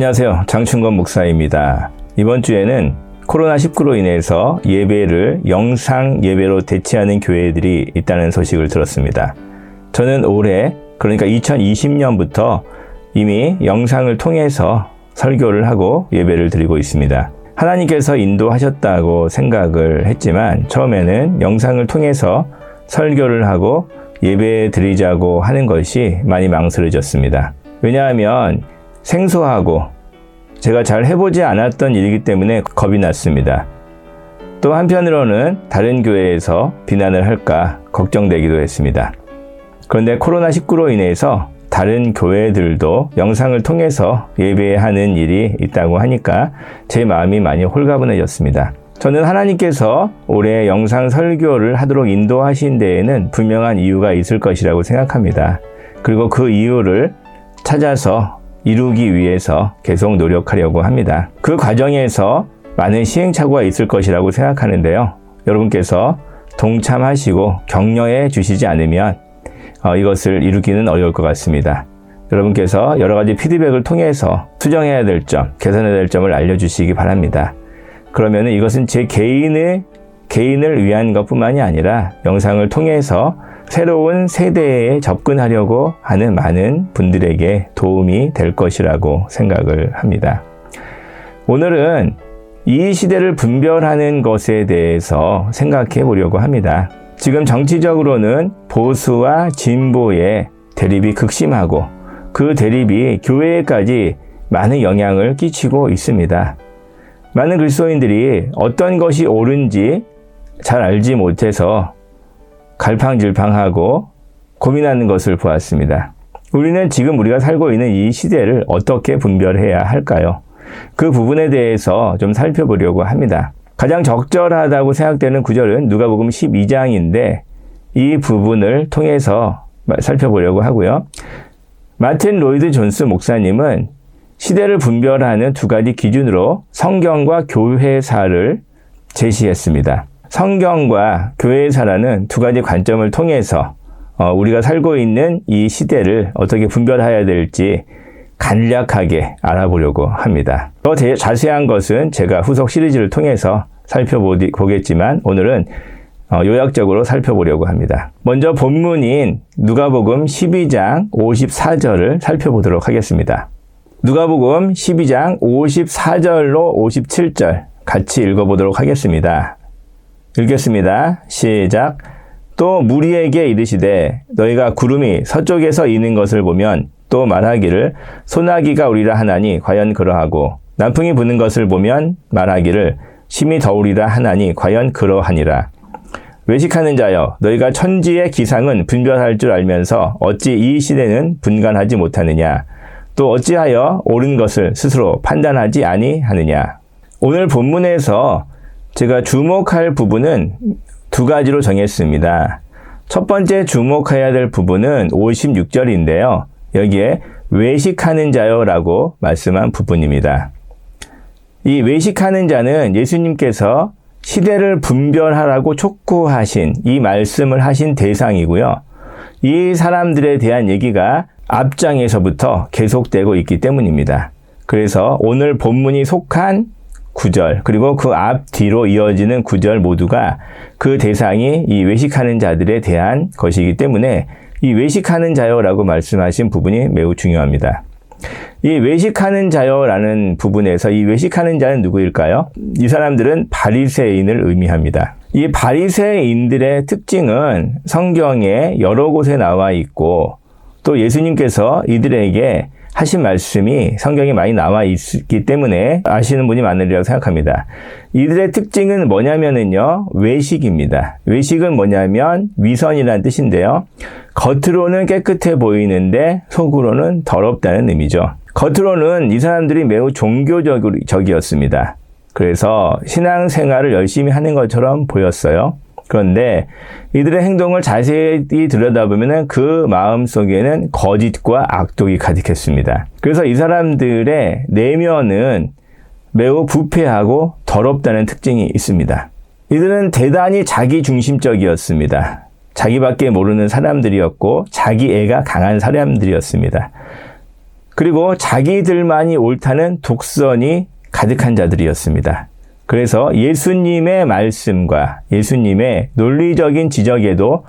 안녕하세요. 장충건 목사입니다. 이번 주에는 코로나19로 인해서 예배를 영상 예배로 대체하는 교회들이 있다는 소식을 들었습니다. 저는 올해, 그러니까 2020년부터 이미 영상을 통해서 설교를 하고 예배를 드리고 있습니다. 하나님께서 인도하셨다고 생각을 했지만 처음에는 영상을 통해서 설교를 하고 예배 드리자고 하는 것이 많이 망설여졌습니다. 왜냐하면 생소하고 제가 잘 해보지 않았던 일이기 때문에 겁이 났습니다. 또 한편으로는 다른 교회에서 비난을 할까 걱정되기도 했습니다. 그런데 코로나19로 인해서 다른 교회들도 영상을 통해서 예배하는 일이 있다고 하니까 제 마음이 많이 홀가분해졌습니다. 저는 하나님께서 올해 영상 설교를 하도록 인도하신 데에는 분명한 이유가 있을 것이라고 생각합니다. 그리고 그 이유를 찾아서 이루기 위해서 계속 노력하려고 합니다. 그 과정에서 많은 시행착오가 있을 것이라고 생각하는데요. 여러분께서 동참하시고 격려해 주시지 않으면 이것을 이루기는 어려울 것 같습니다. 여러분께서 여러 가지 피드백을 통해서 수정해야 될 점, 개선해야 될 점을 알려주시기 바랍니다. 그러면 이것은 제 개인을 위한 것뿐만이 아니라 영상을 통해서 새로운 세대에 접근하려고 하는 많은 분들에게 도움이 될 것이라고 생각을 합니다. 오늘은 이 시대를 분별하는 것에 대해서 생각해 보려고 합니다. 지금 정치적으로는 보수와 진보의 대립이 극심하고 그 대립이 교회에까지 많은 영향을 끼치고 있습니다. 많은 그리스도인들이 어떤 것이 옳은지 잘 알지 못해서 갈팡질팡하고 고민하는 것을 보았습니다. 우리는 지금 우리가 살고 있는 이 시대를 어떻게 분별해야 할까요? 그 부분에 대해서 좀 살펴보려고 합니다. 가장 적절하다고 생각되는 구절은 누가복음 12장인데 이 부분을 통해서 살펴보려고 하고요. 마틴 로이드 존스 목사님은 시대를 분별하는 두 가지 기준으로 성경과 교회사를 제시했습니다. 성경과 교회사라는 두 가지 관점을 통해서 우리가 살고 있는 이 시대를 어떻게 분별해야 될지 간략하게 알아보려고 합니다. 더 자세한 것은 제가 후속 시리즈를 통해서 살펴보겠지만 오늘은 요약적으로 살펴보려고 합니다. 먼저 본문인 누가복음 12장 54절을 살펴보도록 하겠습니다. 누가복음 12장 54절로 57절 같이 읽어보도록 하겠습니다. 읽겠습니다. 시작. 또 무리에게 이르시되 너희가 구름이 서쪽에서 이는 것을 보면 또 말하기를 소나기가 오리라 하나니 과연 그러하고 남풍이 부는 것을 보면 말하기를 심히 더우리라 하나니 과연 그러하니라. 외식하는 자여 너희가 천지의 기상은 분별할 줄 알면서 어찌 이 시대는 분간하지 못하느냐. 또 어찌하여 옳은 것을 스스로 판단하지 아니하느냐. 오늘 본문에서 제가 주목할 부분은 두 가지로 정했습니다. 첫 번째 주목해야 될 부분은 56절인데요. 여기에 외식하는 자여라고 말씀한 부분입니다. 이 외식하는 자는 예수님께서 시대를 분별하라고 촉구하신 이 말씀을 하신 대상이고요. 이 사람들에 대한 얘기가 앞장에서부터 계속되고 있기 때문입니다. 그래서 오늘 본문이 속한 구절 그리고 그 앞뒤로 이어지는 구절 모두가 그 대상이 이 외식하는 자들에 대한 것이기 때문에 이 외식하는 자여라고 말씀하신 부분이 매우 중요합니다. 이 외식하는 자여라는 부분에서 이 외식하는 자는 누구일까요? 이 사람들은 바리새인을 의미합니다. 이 바리새인들의 특징은 성경에 여러 곳에 나와 있고 또 예수님께서 이들에게 하신 말씀이 성경에 많이 나와 있기 때문에 아시는 분이 많으리라고 생각합니다. 이들의 특징은 뭐냐면요. 외식입니다. 외식은 뭐냐면 위선이라는 뜻인데요. 겉으로는 깨끗해 보이는데 속으로는 더럽다는 의미죠. 겉으로는 이 사람들이 매우 종교적이었습니다. 그래서 신앙생활을 열심히 하는 것처럼 보였어요. 그런데 이들의 행동을 자세히 들여다보면 그 마음 속에는 거짓과 악독이 가득했습니다. 그래서 이 사람들의 내면은 매우 부패하고 더럽다는 특징이 있습니다. 이들은 대단히 자기중심적이었습니다. 자기밖에 모르는 사람들이었고 자기애가 강한 사람들이었습니다. 그리고 자기들만이 옳다는 독선이 가득한 자들이었습니다. 그래서 예수님의 말씀과 예수님의 논리적인 지적에도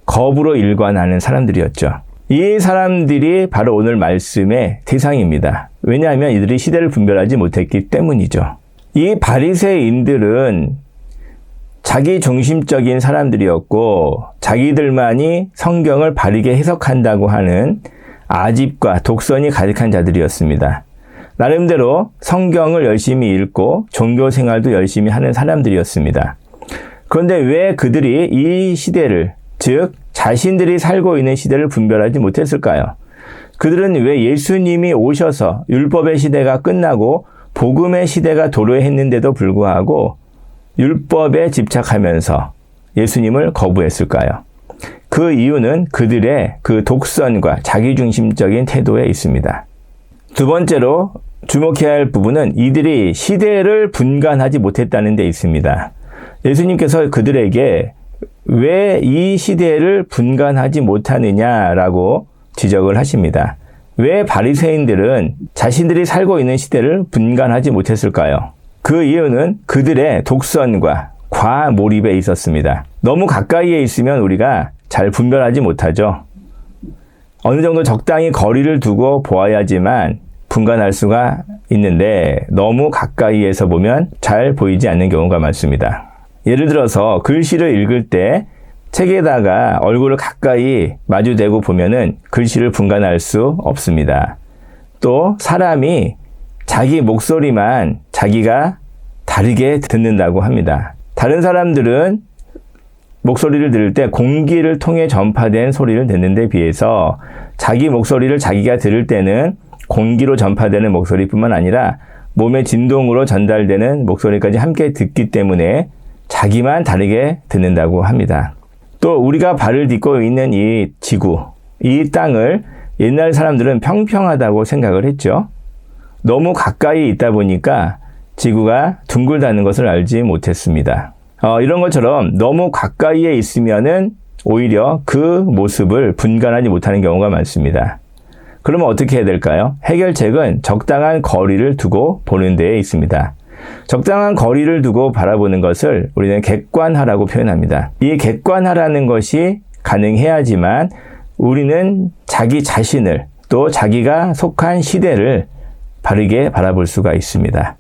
겁으로 일관하는 사람들이었죠. 이 사람들이 바로 오늘 말씀의 대상입니다. 왜냐하면 이들이 시대를 분별하지 못했기 때문이죠. 이 바리새인들은 자기 중심적인 사람들이었고 자기들만이 성경을 바르게 해석한다고 하는 아집과 독선이 가득한 자들이었습니다. 나름대로 성경을 열심히 읽고 종교 생활도 열심히 하는 사람들이었습니다. 그런데 왜 그들이 이 시대를, 즉 자신들이 살고 있는 시대를 분별하지 못했을까요? 그들은 왜 예수님이 오셔서 율법의 시대가 끝나고 복음의 시대가 도래했는데도 불구하고 율법에 집착하면서 예수님을 거부했을까요? 그 이유는 그들의 그 독선과 자기중심적인 태도에 있습니다. 두 번째로 주목해야 할 부분은 이들이 시대를 분간하지 못했다는 데 있습니다. 예수님께서 그들에게 왜 이 시대를 분간하지 못하느냐라고 지적을 하십니다. 왜 바리새인들은 자신들이 살고 있는 시대를 분간하지 못했을까요? 그 이유는 그들의 독선과 과몰입에 있었습니다. 너무 가까이에 있으면 우리가 잘 분별하지 못하죠. 어느 정도 적당히 거리를 두고 보아야지만 분간할 수가 있는데 너무 가까이에서 보면 잘 보이지 않는 경우가 많습니다. 예를 들어서 글씨를 읽을 때 책에다가 얼굴을 가까이 마주대고 보면은 글씨를 분간할 수 없습니다. 또 사람이 자기 목소리만 자기가 다르게 듣는다고 합니다. 다른 사람들은 목소리를 들을 때 공기를 통해 전파된 소리를 듣는 데 비해서 자기 목소리를 자기가 들을 때는 공기로 전파되는 목소리뿐만 아니라 몸의 진동으로 전달되는 목소리까지 함께 듣기 때문에 자기만 다르게 듣는다고 합니다. 또 우리가 발을 딛고 있는 이 지구, 이 땅을 옛날 사람들은 평평하다고 생각을 했죠. 너무 가까이 있다 보니까 지구가 둥글다는 것을 알지 못했습니다. 이런 것처럼 너무 가까이에 있으면은 오히려 그 모습을 분간하지 못하는 경우가 많습니다. 그러면 어떻게 해야 될까요? 해결책은 적당한 거리를 두고 보는 데에 있습니다. 적당한 거리를 두고 바라보는 것을 우리는 객관화라고 표현합니다. 이 객관화라는 것이 가능해야지만 우리는 자기 자신을 또 자기가 속한 시대를 바르게 바라볼 수가 있습니다.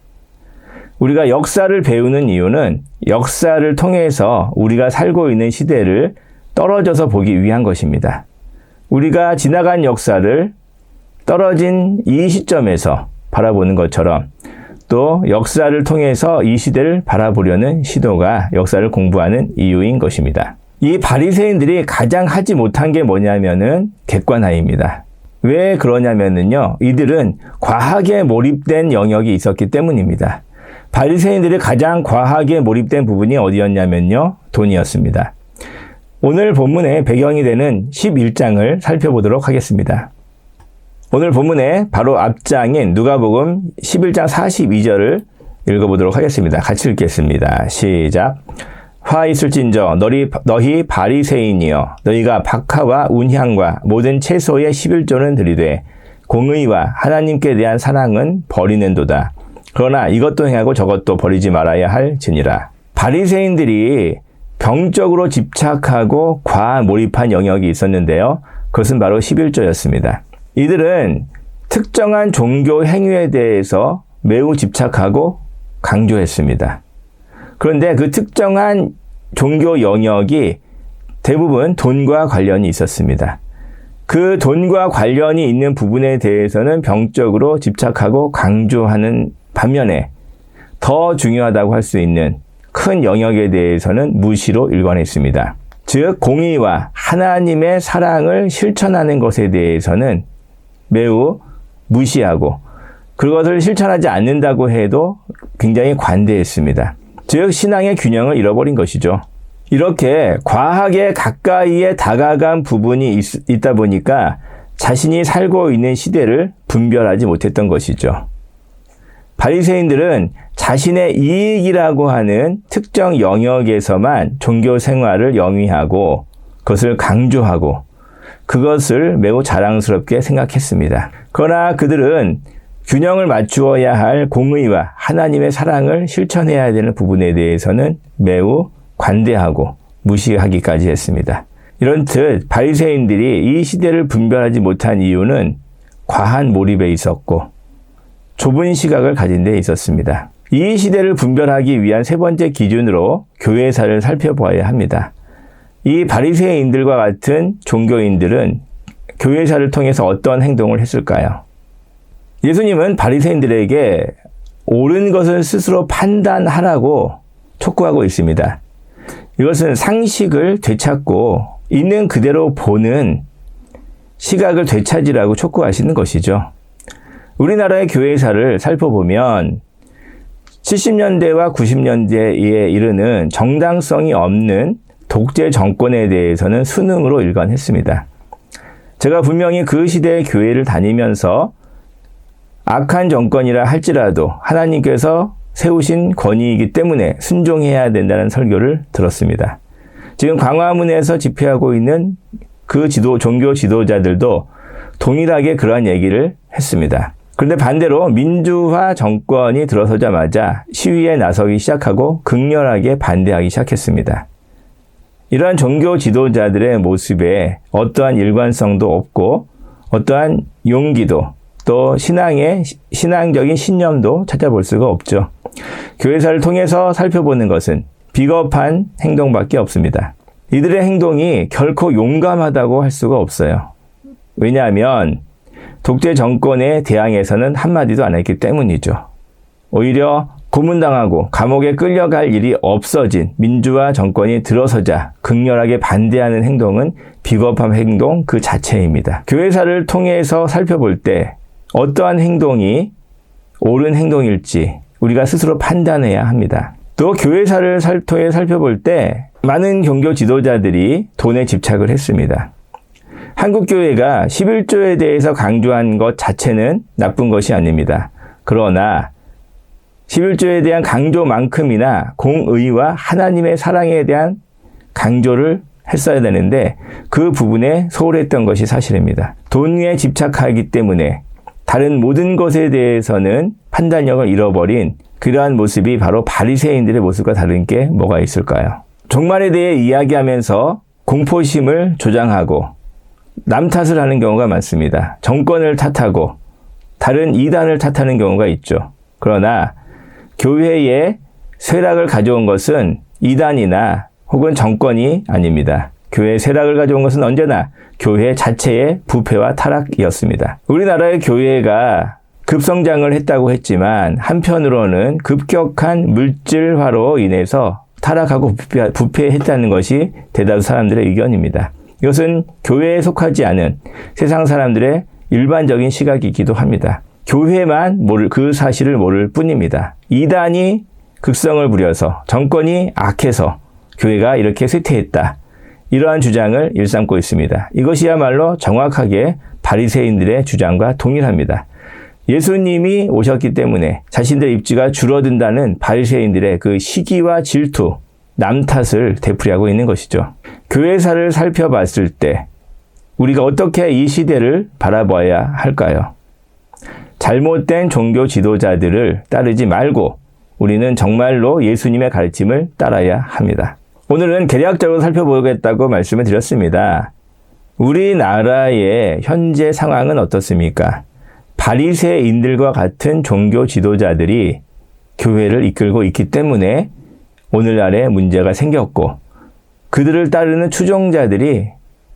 우리가 역사를 배우는 이유는 역사를 통해서 우리가 살고 있는 시대를 떨어져서 보기 위한 것입니다. 우리가 지나간 역사를 떨어진 이 시점에서 바라보는 것처럼 또 역사를 통해서 이 시대를 바라보려는 시도가 역사를 공부하는 이유인 것입니다. 이 바리새인들이 가장 하지 못한 게 뭐냐면은 객관화입니다. 왜 그러냐면은요, 이들은 과학에 몰입된 영역이 있었기 때문입니다. 바리새인들이 가장 과학에 몰입된 부분이 어디였냐면요, 돈이었습니다. 오늘 본문의 배경이 되는 11장을 살펴보도록 하겠습니다. 오늘 본문의 바로 앞장인 누가복음 11장 42절을 읽어보도록 하겠습니다. 같이 읽겠습니다. 시작. 화 있을진저 너희 바리새인이여 너희가 박하와 운향과 모든 채소의 11조는 들이되 공의와 하나님께 대한 사랑은 버리는도다. 그러나 이것도 행하고 저것도 버리지 말아야 할지니라. 바리새인들이 병적으로 집착하고 과몰입한 영역이 있었는데요. 그것은 바로 11조였습니다. 이들은 특정한 종교 행위에 대해서 매우 집착하고 강조했습니다. 그런데 그 특정한 종교 영역이 대부분 돈과 관련이 있었습니다. 그 돈과 관련이 있는 부분에 대해서는 병적으로 집착하고 강조하는 반면에 더 중요하다고 할 수 있는 큰 영역에 대해서는 무시로 일관했습니다. 즉 공의와 하나님의 사랑을 실천하는 것에 대해서는 매우 무시하고 그것을 실천하지 않는다고 해도 굉장히 관대했습니다. 즉 신앙의 균형을 잃어버린 것이죠. 이렇게 과학에 가까이에 다가간 부분이 있다 보니까 자신이 살고 있는 시대를 분별하지 못했던 것이죠. 바리새인들은 자신의 이익이라고 하는 특정 영역에서만 종교 생활을 영위하고 그것을 강조하고 그것을 매우 자랑스럽게 생각했습니다. 그러나 그들은 균형을 맞추어야 할 공의와 하나님의 사랑을 실천해야 되는 부분에 대해서는 매우 관대하고 무시하기까지 했습니다. 이런듯 바리새인들이 이 시대를 분별하지 못한 이유는 과한 몰입에 있었고 좁은 시각을 가진 데 있었습니다. 이 시대를 분별하기 위한 세 번째 기준으로 교회사를 살펴보아야 합니다. 이 바리새인들과 같은 종교인들은 교회사를 통해서 어떤 행동을 했을까요? 예수님은 바리새인들에게 옳은 것을 스스로 판단하라고 촉구하고 있습니다. 이것은 상식을 되찾고 있는 그대로 보는 시각을 되찾으라고 촉구하시는 것이죠. 우리나라의 교회사를 살펴보면 70년대와 90년대에 이르는 정당성이 없는 독재 정권에 대해서는 순응으로 일관했습니다. 제가 분명히 그 시대의 교회를 다니면서 악한 정권이라 할지라도 하나님께서 세우신 권위이기 때문에 순종해야 된다는 설교를 들었습니다. 지금 광화문에서 집회하고 있는 그 종교 지도자들도 동일하게 그러한 얘기를 했습니다. 그런데 반대로 민주화 정권이 들어서자마자 시위에 나서기 시작하고 극렬하게 반대하기 시작했습니다. 이러한 종교 지도자들의 모습에 어떠한 일관성도 없고 어떠한 용기도 또 신앙적인 신념도 찾아볼 수가 없죠. 교회사를 통해서 살펴보는 것은 비겁한 행동밖에 없습니다. 이들의 행동이 결코 용감하다고 할 수가 없어요. 왜냐하면 독재 정권에 대항해서는 한마디도 안 했기 때문이죠. 오히려 고문당하고 감옥에 끌려갈 일이 없어진 민주화 정권이 들어서자 극렬하게 반대하는 행동은 비겁한 행동 그 자체입니다. 교회사를 통해서 살펴볼 때 어떠한 행동이 옳은 행동일지 우리가 스스로 판단해야 합니다. 또 교회사를 통해 살펴볼 때 많은 종교 지도자들이 돈에 집착을 했습니다. 한국교회가 11조에 대해서 강조한 것 자체는 나쁜 것이 아닙니다. 그러나 11조에 대한 강조만큼이나 공의와 하나님의 사랑에 대한 강조를 했어야 되는데 그 부분에 소홀했던 것이 사실입니다. 돈에 집착하기 때문에 다른 모든 것에 대해서는 판단력을 잃어버린 그러한 모습이 바로 바리새인들의 모습과 다른 게 뭐가 있을까요? 종말에 대해 이야기하면서 공포심을 조장하고 남 탓을 하는 경우가 많습니다. 정권을 탓하고 다른 이단을 탓하는 경우가 있죠. 그러나 교회에 쇠락을 가져온 것은 이단이나 혹은 정권이 아닙니다. 교회에 쇠락을 가져온 것은 언제나 교회 자체의 부패와 타락이었습니다. 우리나라의 교회가 급성장을 했다고 했지만 한편으로는 급격한 물질화로 인해서 타락하고 부패했다는 것이 대다수 사람들의 의견입니다. 이것은 교회에 속하지 않은 세상 사람들의 일반적인 시각이기도 합니다. 교회만 그 사실을 모를 뿐입니다. 이단이 극성을 부려서 정권이 악해서 교회가 이렇게 쇠퇴했다. 이러한 주장을 일삼고 있습니다. 이것이야말로 정확하게 바리새인들의 주장과 동일합니다. 예수님이 오셨기 때문에 자신들의 입지가 줄어든다는 바리새인들의 그 시기와 질투, 남 탓을 되풀이하고 있는 것이죠. 교회사를 살펴봤을 때 우리가 어떻게 이 시대를 바라봐야 할까요? 잘못된 종교 지도자들을 따르지 말고 우리는 정말로 예수님의 가르침을 따라야 합니다. 오늘은 개략적으로 살펴보겠다고 말씀을 드렸습니다. 우리나라의 현재 상황은 어떻습니까? 바리새인들과 같은 종교 지도자들이 교회를 이끌고 있기 때문에 오늘날에 문제가 생겼고 그들을 따르는 추종자들이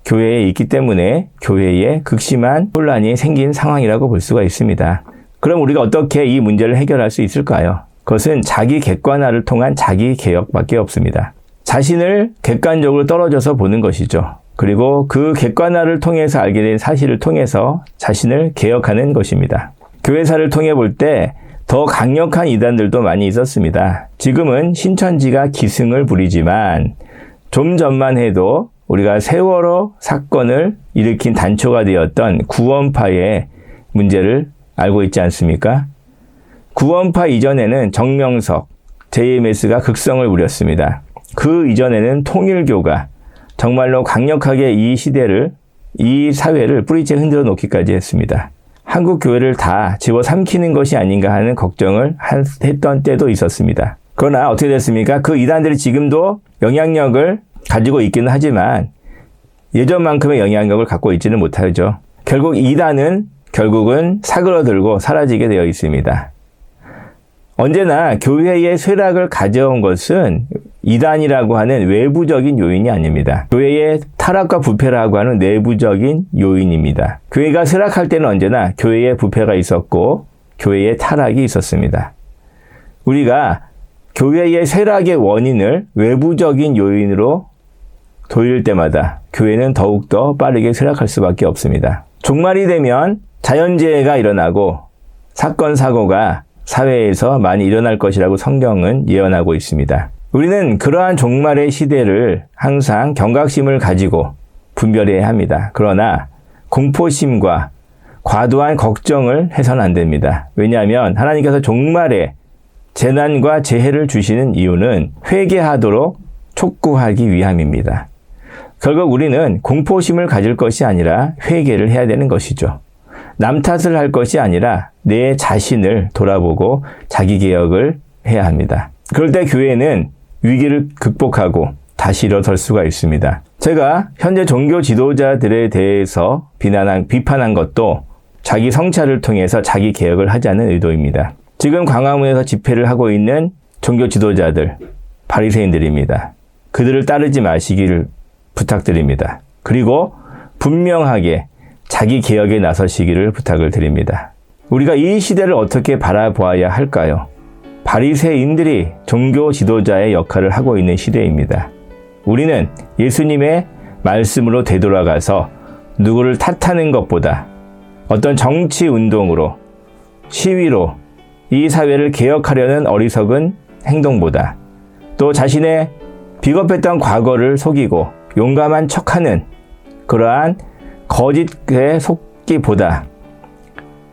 교회에 있기 때문에 교회에 극심한 혼란이 생긴 상황이라고 볼 수가 있습니다. 그럼 우리가 어떻게 이 문제를 해결할 수 있을까요? 그것은 자기 객관화를 통한 자기 개혁밖에 없습니다. 자신을 객관적으로 떨어져서 보는 것이죠. 그리고 그 객관화를 통해서 알게 된 사실을 통해서 자신을 개혁하는 것입니다. 교회사를 통해 볼 때 더 강력한 이단들도 많이 있었습니다. 지금은 신천지가 기승을 부리지만 좀 전만 해도 우리가 세월호 사건을 일으킨 단초가 되었던 구원파의 문제를 알고 있지 않습니까? 구원파 이전에는 정명석, JMS가 극성을 부렸습니다. 그 이전에는 통일교가 정말로 강력하게 이 시대를 이 사회를 뿌리째 흔들어 놓기까지 했습니다. 한국 교회를 다 집어삼키는 것이 아닌가 하는 걱정을 했던 때도 있었습니다. 그러나 어떻게 됐습니까? 그 이단들이 지금도 영향력을 가지고 있기는 하지만 예전만큼의 영향력을 갖고 있지는 못하죠. 결국 이단은 결국은 사그러들고 사라지게 되어 있습니다. 언제나 교회의 쇠락을 가져온 것은 이단이라고 하는 외부적인 요인이 아닙니다. 교회의 타락과 부패라고 하는 내부적인 요인입니다. 교회가 쇠락할 때는 언제나 교회에 부패가 있었고 교회의 타락이 있었습니다. 우리가 교회의 쇠락의 원인을 외부적인 요인으로 돌릴 때마다 교회는 더욱더 빠르게 쇠락할 수밖에 없습니다. 종말이 되면 자연재해가 일어나고 사건, 사고가 사회에서 많이 일어날 것이라고 성경은 예언하고 있습니다. 우리는 그러한 종말의 시대를 항상 경각심을 가지고 분별해야 합니다. 그러나 공포심과 과도한 걱정을 해서는 안 됩니다. 왜냐하면 하나님께서 종말에 재난과 재해를 주시는 이유는 회개하도록 촉구하기 위함입니다. 결국 우리는 공포심을 가질 것이 아니라 회개를 해야 되는 것이죠. 남 탓을 할 것이 아니라 내 자신을 돌아보고 자기 개혁을 해야 합니다. 그럴 때 교회는 위기를 극복하고 다시 일어설 수가 있습니다. 제가 현재 종교 지도자들에 대해서 비판한 것도 자기 성찰을 통해서 자기 개혁을 하자는 의도입니다. 지금 광화문에서 집회를 하고 있는 종교 지도자들, 바리새인들입니다. 그들을 따르지 마시기를 부탁드립니다. 그리고 분명하게 자기 개혁에 나서시기를 부탁을 드립니다. 우리가 이 시대를 어떻게 바라보아야 할까요? 바리새인들이 종교 지도자의 역할을 하고 있는 시대입니다. 우리는 예수님의 말씀으로 되돌아가서 누구를 탓하는 것보다 어떤 정치 운동으로, 시위로 이 사회를 개혁하려는 어리석은 행동보다 또 자신의 비겁했던 과거를 속이고 용감한 척하는 그러한 거짓에 속기보다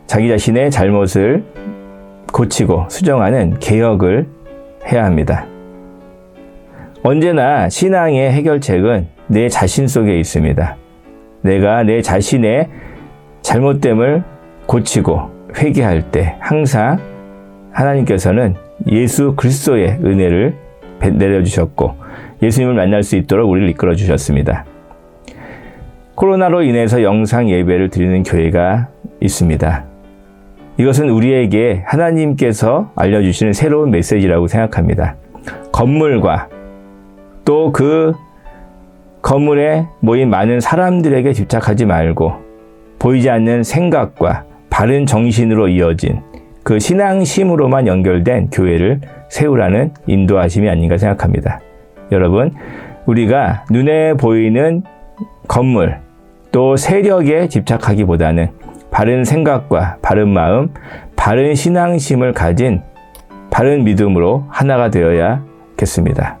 자기 자신의 잘못을 고치고 수정하는 개혁을 해야 합니다. 언제나 신앙의 해결책은 내 자신 속에 있습니다. 내가 내 자신의 잘못됨을 고치고 회개할 때 항상 하나님께서는 예수 그리스도의 은혜를 내려주셨고 예수님을 만날 수 있도록 우리를 이끌어 주셨습니다. 코로나로 인해서 영상 예배를 드리는 교회가 있습니다. 이것은 우리에게 하나님께서 알려주시는 새로운 메시지라고 생각합니다. 건물과 또 그 건물에 모인 많은 사람들에게 집착하지 말고 보이지 않는 생각과 바른 정신으로 이어진 그 신앙심으로만 연결된 교회를 세우라는 인도하심이 아닌가 생각합니다. 여러분, 우리가 눈에 보이는 건물 또 세력에 집착하기보다는 바른 생각과 바른 마음, 바른 신앙심을 가진 바른 믿음으로 하나가 되어야겠습니다.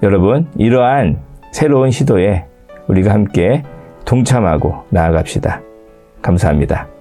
여러분, 이러한 새로운 시도에 우리가 함께 동참하고 나아갑시다. 감사합니다.